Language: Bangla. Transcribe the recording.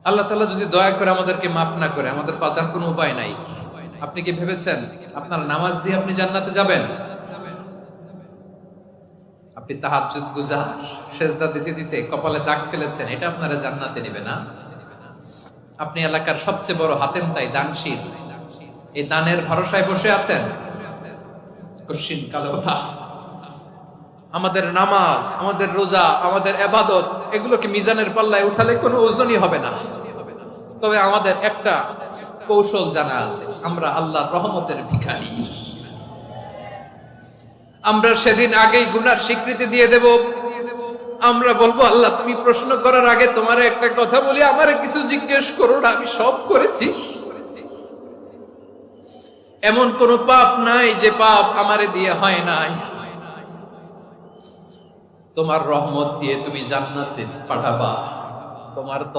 আল্লাহ তাআলা যদি দয়া করে আমাদেরকে মাফ না করে, আমাদের বাঁচার কোনো উপায় নাই। আপনি কি ভেবেছেন আপনার নামাজ দিয়ে আপনি জান্নাতে যাবেন? আপনি তাহাজ্জুদ গুজার, সেজদা দিতে দিতে কপালে দাগ ফেলেছেন, এটা আপনারা জান্নাতে নেবে না। আপনি এলাকার সবচেয়ে বড় হাতেম তাই দানশীল, এই দানের ভরসায় বসে আছেন। কশিন কালো আমাদের নামাজ, আমাদের রোজা, আমাদের ইবাদত, এগুলোকে মিজানের পাল্লায় উঠালে কোনো ওজনই হবে না। তবে আমাদের একটা কৌশল জানা আছে, আমরা আল্লাহর রহমতের ভিখারি। আমরা সেদিন আগেই গুনার স্বীকৃতি দিয়ে দেব। আমরা বলবো, আল্লাহ তুমি প্রশ্ন করার আগে তোমার একটা কথা বলি, আমারে কিছু জিজ্ঞেস করো না, আমি সব করেছি। এমন কোন পাপ নাই যে পাপ আমারে দিয়ে হয় নাই। তোমার রহমত দিয়ে তুমি জান্নাতে পাঠাবা। তোমার